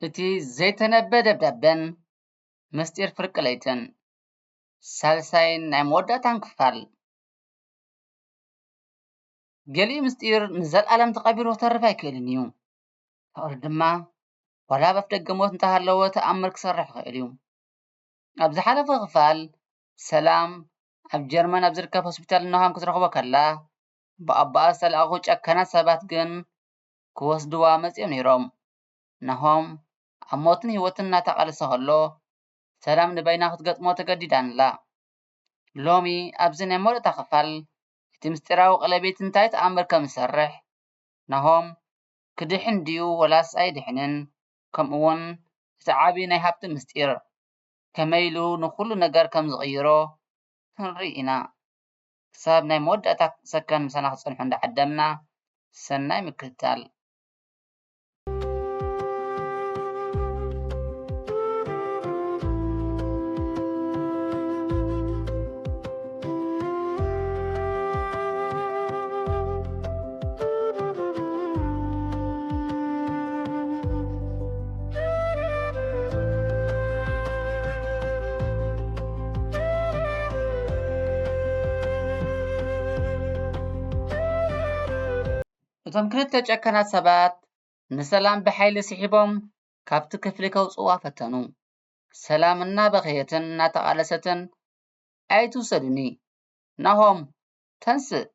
እቲ ዘይተነበ ደብዳቤን ምስጢር ፍርቂ ለይትን ሳልሳይን ናይ መወዳእታን ክፋል ገሊኡ ምስጢር ንዘለኣለም ተቐቢሩ ክተርፍ ኣይክእልን እዩ። ፍቕሪ ድማ ዋላ ኣብ ደገ ሞት እንተሃለወ ተኣምር ክሰርሕ ይኽእል እዩ። ኣብ ዝሓለፈ ክፋል ሰላም ኣብ ጀርመን ኣብ ዝርከብ ሆስፒታል ናሆም ክትረኽቦ ከላ ብኣቦኣ ዝተለኣኹ ጨካናት ሰባት ግን ክወስድዋ መፂኦም ነይሮም። ናሆም ኣብ ሞትን ህይወትን እናተቃለሰ ከሎ ሰላም ንበይና ክትገጥሞ ተገዲዳን ኣላ። ሎሚ ኣብዚ ናይ መወዳእታ ክፋል እቲ ምስጢራዊ ቀለቤት እንታይ ተኣምር ከም ዝሰርሕ ናሆም ክድሕን ድዩ ወላስ ኣይድሕንን ከምኡ እውን እቲ ዓብዪ ናይ ሃብቲ ምስጢር ከመይ ኢሉ ንኩሉ ነገር ከም ዝቕይሮ ክንርኢ ኢና። ክሳብ ናይ መወዳእታ ሰከን ምሳና ክትፀንሑ እንዳዓደምና ሰናይ ምክትታል። እቶም ክልተ ጨካናት ሰባት ንሰላም ብሓይሊ ስሒቦም ካብቲ ክፍሊ ከውፅዋ ፈተኑ። ሰላም እናበኸየትን እናተቃለሰትን ኣይትውሰዱኒ ናሆም ተንስእ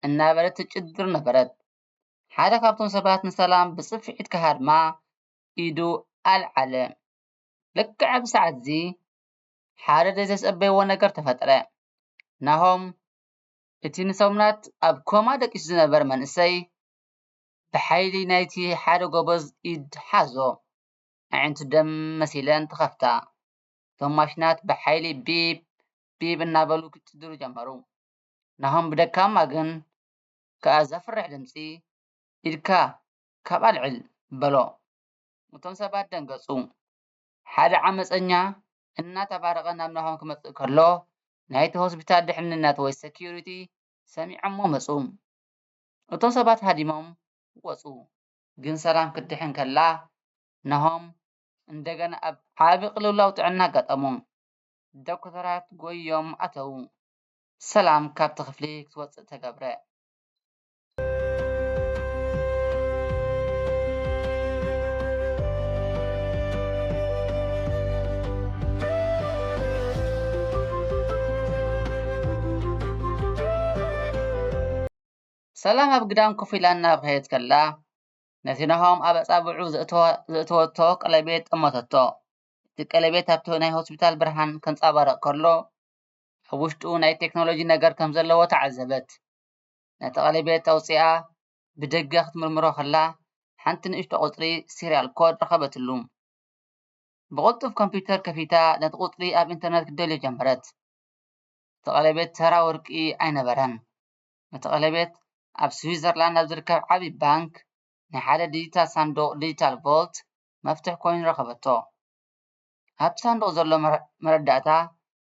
እናበለት ትጭድር ነበረት። ሓደ ካብቶም ሰባት ንሰላም ብፅፍዒት ክሃድማ ኢዱ ኣልዓለ። ልክዕ ኣብዚ ሰዓት እዚ ሓደ ዘይተፀበይዎ ነገር ተፈጠረ። ናሆም እቲ ንሰሙናት ኣብ ኮማ ደቂሱ ዝነበረ መንእሰይ ብሓይሊ ናይቲ ሓደ ጎበዝ ኢድ ሓዞ። ኣዒንቱ ደም መሲለን ተኸፍታ። እቶም ማሽናት ብሓይሊ ቢብ ቢብ እናበሉ ክጭድሩ ጀመሩ። ናሆም ብደካማ ግን ከኣ ዘፍርሕ ድምፂ ኢድካ ካብ ኣልዕል በሎ። እቶም ሰባት ደንገፁ። ሓደ ዓመፀኛ እናተባረቐ ናብ ናሆም ክመፅእ ከሎ ናይቲ ሆስፒታል ድሕንነት ወይ ሰኪዩሪቲ ሰሚዖሞ መፁ። እቶም ሰባት ሃዲሞም ወፁ። ግን ሰላም ክትድሕን ከላ ናሆም እንደገና ኣብ ዓብዪ ቅልውላው ጥዕና ኣጋጠሞም። ዶክተራት ጎዮም ኣተው። ሰላም ካብቲ ክፍሊ ክትወፅእ ተገብረ። ሰላም ኣብ ግዳም ኮፍ ኢላ እናበኸየት ከላ ነቲ ናሆም ኣብ ኣፃብዑ ዘእተወቶ ቀለቤት ጠመተቶ። እቲ ቀለቤት ኣብቲ ናይ ሆስፒታል ብርሃን ከንፀባርቕ ከሎ ኣብ ውሽጡ ናይ ቴክኖሎጂ ነገር ከም ዘለዎ ተዓዘበት። ነቲ ቀለቤት ኣውፂኣ ብደገ ክትምርምሮ ከላ ሓንቲ ንእሽቶ ቁፅሪ ሲርያል ኮድ ረኸበትሉ። ብቅልጡፍ ኮምፒተር ከፊታ ነቲ ቁፅሪ ኣብ ኢንተርኔት ክደልዮ ጀመረት። እቲ ቀለቤት ተራ ወርቂ ኣይነበረን። እቲ ቀለቤት ኣብ ስዊዘርላንድ ኣብ ዝርከብ ዓብዪ ባንክ ናይ ሓደ ዲጂታል ሳንዱቕ ዲጂታል ቮልት መፍትሕ ኮይኑ ረኸበቶ። ኣብቲ ሳንዱቕ ዘሎ መረዳእታ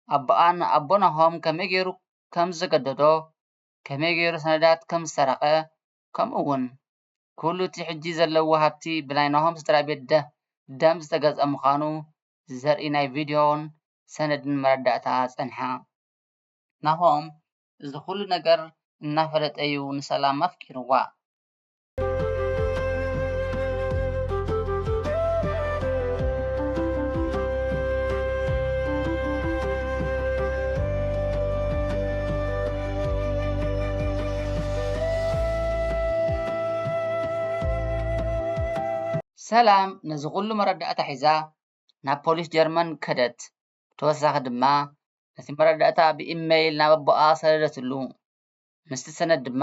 ኣቦኣ ንኣቦ ናሆም ከመይ ገይሩ ከም ዘገደዶ፣ ከመይ ገይሩ ሰነዳት ከም ዝሰረቐ፣ ከምኡ እውን ኩሉ እቲ ሕጂ ዘለዎ ሃብቲ ብናይ ናሆም ስድራቤት ደም ዝተገዝአ ምዃኑ ዘርኢ ናይ ቪድዮን ሰነድን መረዳእታ ፀንሓ። ናሆም እዚ ኩሉ ነገር እናፈለጠ እዩ ንሰላም ኣፍቂርዋ። ሰላም ነዚ ኩሉ መረዳእታ ሒዛ ናብ ፖሊስ ጀርመን ከደት። ብተወሳኺ ድማ ነቲ መረዳእታ ብኢሜይል ናብ ኣቦኣ ሰደደትሉ። ምስቲ ሰነድ ድማ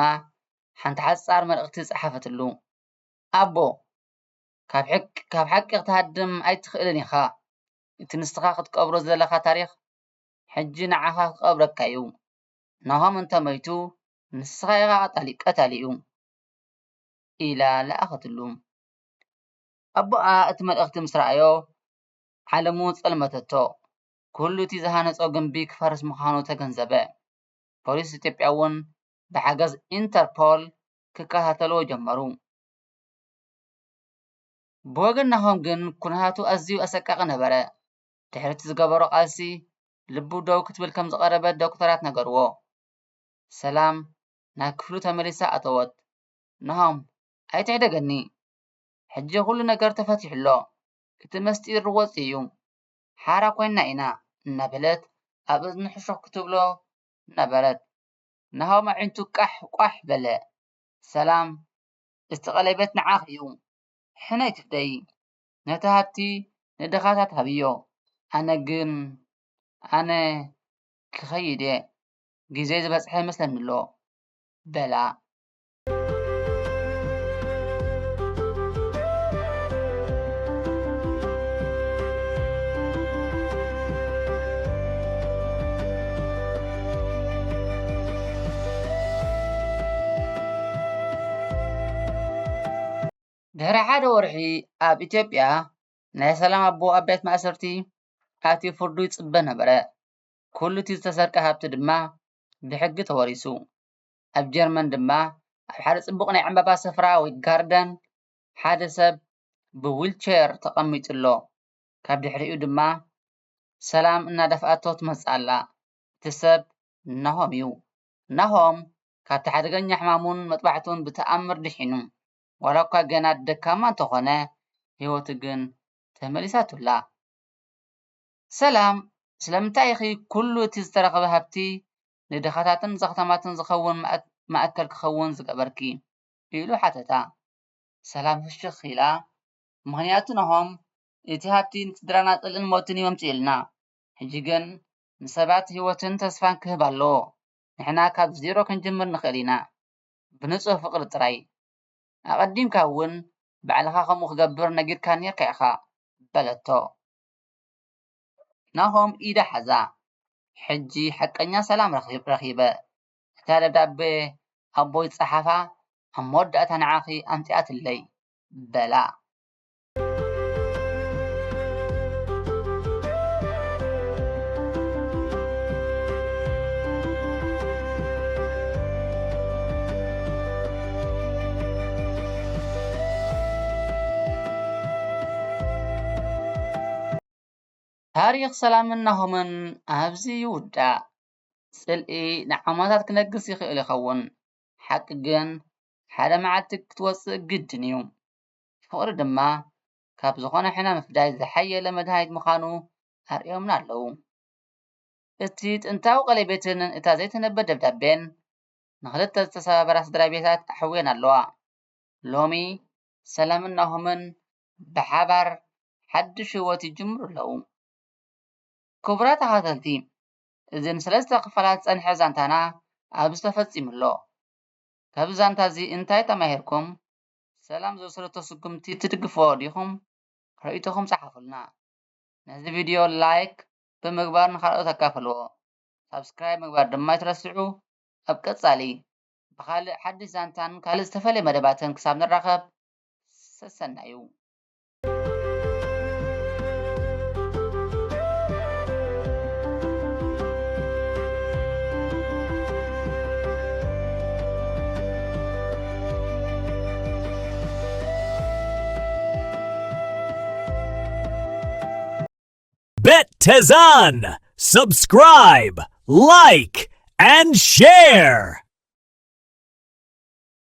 ሓንቲ ሓፃር መልእኽቲ ፀሓፈትሉ። ኣቦ ካብ ሓቂ ክትሃድም ኣይትኽእልን ኢኻ። እቲ ንስኻ ክትቀብሮ ዘለኻ ታሪክ ሕጂ ንዓኻ ክቐብረካ እዩ። ናሆም እንተመይቱ ንስኻ ኢኻ ቀታሊ እዩ ኢላ ለኣኸትሉ። ኣቦኣ እቲ መልእኽቲ ምስ ረኣዮ ዓለሙ ፀልመተቶ። ኩሉ እቲ ዝሃነፆ ግንቢ ክፈርስ ምዃኑ ተገንዘበ። ፖሊስ ኢትዮጵያ እውን ብሓገዝ ኢንተርፖል ክከታተልዎ ጀመሩ። ብወገን ናሆም ግን ኩነታቱ ኣዝዩ ኣሰቃቂ ነበረ። ድሕሪ እቲ ዝገበሮ ቃልሲ ልቡ ደው ክትብል ከም ዝቐረበት ዶክተራት ነገርዎ። ሰላም ናብ ክፍሉ ተመሊሳ ኣተወት። ናሆም ኣይትዕደገኒ፣ ሕጂ ኩሉ ነገር ተፈቲሑ ኣሎ፣ እቲ መስጢር ወፂኡ እዩ፣ ሓራ ኮይንና ኢና እናበለት ኣብ እዝኒ ሕሾኽ ክትብሎ ነበረት። ናሆም ኣዒንቱ ቃሕ ቋሕ በለ። ሰላም እቲ ቀለቤት ንዓኽ እዩ፣ ሕነይ ትፍደይ፣ ነቲ ሃብቲ ንድኻታት ሃብዮ፣ ኣነ ክኸይድ እየ፣ ግዜ ዝበፅሐ ይመስለኒ ኣሎ በላ። ድሕሪ ሓደ ወርሒ ኣብ ኢትዮጵያ ናይ ሰላም ኣቦ ኣብ ቤት ማእሰርቲ ኣትዩ ፍርዱ ይፅበ ነበረ። ኩሉ እቲ ዝተሰርቀ ሃብቲ ድማ ብሕጊ ተወሪሱ። ኣብ ጀርመን ድማ ኣብ ሓደ ፅቡቕ ናይ ዕምባባ ስፍራ ወይ ጋርደን ሓደ ሰብ ብዊልቸር ተቐሚጡ ኣሎ። ካብ ድሕሪኡ ድማ ሰላም እናደፍኣቶ ትመፅእ ኣላ። እቲ ሰብ ናሆም እዩ። ናሆም ካብቲ ሓደገኛ ሕማሙን መጥባሕቱን ብተኣምር ድሒኑ፣ ዋላ እኳ ገና ደካማ እንተኾነ ህይወቱ ግን ተመሊሳቱላ። ሰላም ስለምንታይ ኢኺ ኩሉ እቲ ዝተረኸበ ሃብቲ ንድኻታትን ዘኽተማትን ዝኸውን ማእከል ክኸውን ዝገበርኪ ኢሉ ሓተታ። ሰላም ፍሽኽ ኢላ ምክንያቱ ናሆም እቲ ሃብቲ ንስድራና ጥልን ሞትን ይመምፅእ ኢልና፣ ሕጂ ግን ንሰባት ህይወትን ተስፋን ክህብ ኣለዎ። ንሕና ካብ ዜሮ ክንጅምር ንኽእል ኢና ብንጹህ ፍቕሪ ጥራይ። ኣቐዲምካ እውን ባዕልኻ ከምኡ ክገብር ነጊርካ ነርካ ኢኻ በለቶ። ናሆም ኢዳ ሓዛ። ሕጂ ሓቀኛ ሰላም ረኺበ። እታ ደብዳቤ ኣቦይ ፀሓፋ ኣብ መወዳእታ ንዓኺ ኣምፂኣትለይ በላ። ታሪክ ሰላምን ናሆምን ኣብዚ ይውዳእ። ጽልኢ ንዓመታት ክነግስ ይኽእል ይኸውን፣ ሓቂ ግን ሓደ መዓልቲ ክትወፅእ ግድን እዩ። ፍቕሪ ድማ ካብ ዝኾነ ሕና ምፍዳይ ዝሓየለ መድሃኒት ምዃኑ ኣርዮምና ኣለዉ። እቲ ጥንታዊ ቀለቤትን እታ ዘይተነበድ ደብዳቤን ንኽልተ ዝተሰባበራ ስድራ ቤታት ኣሕውየን ኣለዋ። ሎሚ ሰላምን ናሆምን ብሓባር ሓድሽ ህይወት ይጅምሩ ኣለዉ። ክቡራት ተኸታተልቲ፣ እዚ ንሰለስተ ክፋላት ፀንሐ ዛንታና ኣብዚ ተፈፂሙ ኣሎ። ካብዚ ዛንታ እዚ እንታይ ተማሂርኩም? ሰላም ዝወሰደቶ ስጉምቲ ትድግፍዎ ዲኹም? ርእይቶኹም ፀሓፉልና። ነዚ ቪድዮ ላይክ ብምግባር ንኻልኦት ኣካፍልዎ። ሳብስክራይብ ምግባር ድማ ኣይትረስዑ። ኣብ ቀጻሊ ብካልእ ሓድሽ ዛንታን ካልእ ዝተፈለየ መደባትን ክሳብ ንራኸብ ሰሰናዩ። Bet Tezan! Subscribe, like, and share!